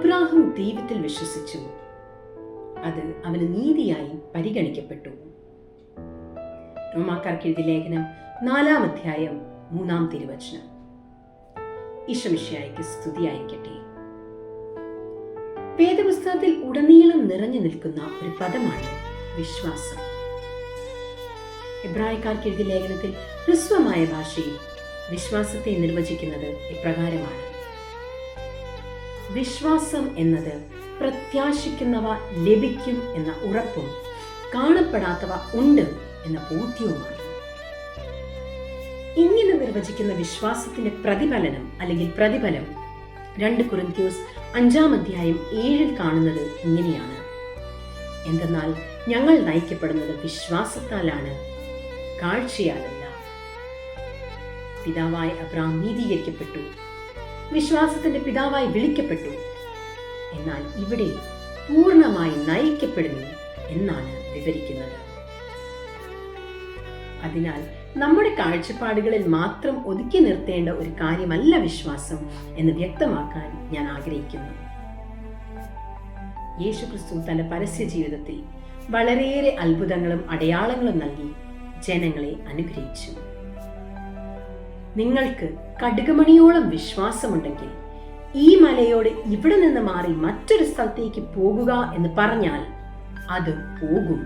Abraham ദൈവത്തിൽ വിശ്വസിച്ചു, അത് അവന് നീതിയായി പരിഗണിക്കപ്പെട്ടു. റോമാക്കാർക്ക് എഴുതിയ ലേഖനം 4-ാം അധ്യായം 3-ാം തിരുവചനം. ഈശോമിശിഹായ്ക്ക് സ്തുതിയായിരിക്കട്ടെ. വേദപുസ്തകത്തിൽ ഉടനീളം നിറഞ്ഞു നിൽക്കുന്ന ഒരു പദമാണ് വിശ്വാസം. എബ്രായക്കാർക്ക് എഴുതിയ ലേഖനത്തിൽ ഹ്രസ്വമായ ഭാഷയിൽ വിശ്വാസത്തെ നിർവചിക്കുന്നത് ഇപ്രകാരമാണ്: വിശ്വാസം എന്നത് പ്രത്യാശിക്കുന്നവ ലഭിക്കും എന്ന ഉറപ്പും കാണപ്പെടാത്തവ ഉണ്ട് എന്ന ബോധ്യവുമാണ്. ഇങ്ങനെ നിർവചിക്കുന്ന വിശ്വാസത്തിന്റെ പ്രതിഫലനം അല്ലെങ്കിൽ പ്രതിഫലം 2 കൊരിന്ത്യർ 5-ാം അധ്യായം 7-ൽ കാണുന്നത് ഇങ്ങനെയാണ്: എന്തെന്നാൽ ഞങ്ങൾ നയിക്കപ്പെടുന്നത് വിശ്വാസത്താലാണ്, കാഴ്ചയാലല്ല. പിതാവായ അബ്രാഹാം നീതീകരിക്കപ്പെട്ടു, വിശ്വാസത്തിന്റെ പിതാവായി വിളിക്കപ്പെട്ടു. എന്നാൽ ഇവിടെ പൂർണ്ണമായി നയിക്കപ്പെടുന്നു എന്നാണ് വിവരിക്കുന്നത്. അതിനാൽ നമ്മുടെ കാഴ്ചപ്പാടുകളിൽ മാത്രം ഒതുക്കി നിർത്തേണ്ട ഒരു കാര്യമല്ല വിശ്വാസം എന്ന് വ്യക്തമാക്കാൻ ഞാൻ ആഗ്രഹിക്കുന്നു. യേശുക്രിസ്തു തന്റെ പരസ്യ ജീവിതത്തിൽ വളരെയേറെ അത്ഭുതങ്ങളും അടയാളങ്ങളും നൽകി ജനങ്ങളെ അനുഗ്രഹിച്ചു. നിങ്ങൾക്ക് കടുകുമണിയോളം വിശ്വാസമുണ്ടെങ്കിൽ ഈ മലയോട് ഇവിടെ നിന്ന് മാറി മറ്റൊരു സ്ഥലത്തേക്ക് പോകുക എന്ന് പറഞ്ഞാൽ അത് പോകും.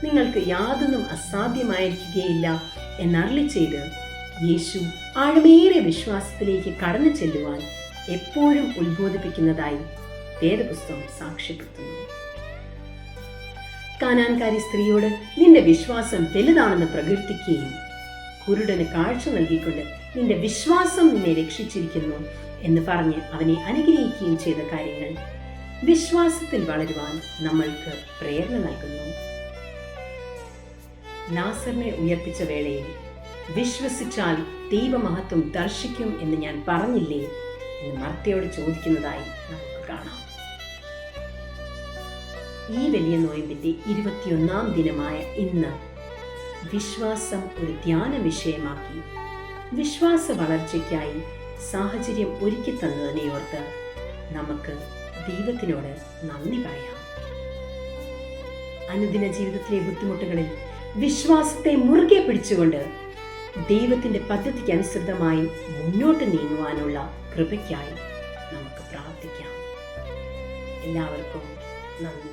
നിങ്ങൾക്ക് യാതൊന്നും അസാധ്യമായിരിക്കുകയില്ല എന്നരുളി ചെയ്ത് യേശു ആഴമേറിയ വിശ്വാസത്തിലേക്ക് കടന്നു ചെല്ലുവാൻ എപ്പോഴും ഉത്ബോധിപ്പിക്കുന്നതായി വേദപുസ്തകം സാക്ഷ്യപ്പെടുത്തുന്നു. കാനാൻകാരി സ്ത്രീയോട് നിന്റെ വിശ്വാസം വലുതാണെന്ന് പ്രകീർത്തിക്കുകയും കുരുടന് കാഴ്ച നൽകിക്കൊണ്ട് നിന്റെ വിശ്വാസം നിന്നെ രക്ഷിച്ചിരിക്കുന്നു എന്ന് പറഞ്ഞ് അവനെ അനുഗ്രഹിക്കുകയും ചെയ്ത കാര്യങ്ങൾ വിശ്വാസത്തിൽ വളരുവാൻ നമ്മൾക്ക് പ്രേരണ നൽകുന്നു. ലാസറിനെ ഉയർപ്പിച്ച വേളയിൽ വിശ്വസിച്ചാൽ ദൈവമഹത്വം ദർശിക്കും എന്ന് ഞാൻ പറഞ്ഞില്ലേ എന്ന് മർത്തയോട് ചോദിക്കുന്നതായി നമുക്ക് കാണാം. ഈ വലിയ നോയമ്പിന്റെ 21-ാം ദിനമായ ഇന്ന് വിശ്വാസം ഒരു ധ്യാന വിഷയമാക്കി വിശ്വാസ വളർച്ചയ്ക്കായി സാഹചര്യം ഒരുക്കി തന്നതിനെ ഓർത്ത് നമുക്ക് ദൈവത്തിനോട് നന്ദി പറയാം. അനുദിന ജീവിതത്തിലെ ബുദ്ധിമുട്ടുകളിൽ വിശ്വാസത്തെ മുറുകെ പിടിച്ചുകൊണ്ട് ദൈവത്തിന്റെ പദ്ധതിക്ക് അനുസൃതമായി മുന്നോട്ട് നീങ്ങുവാനുള്ള കൃപയ്ക്കായി നമുക്ക് പ്രാർത്ഥിക്കാം. എല്ലാവർക്കും നന്ദി.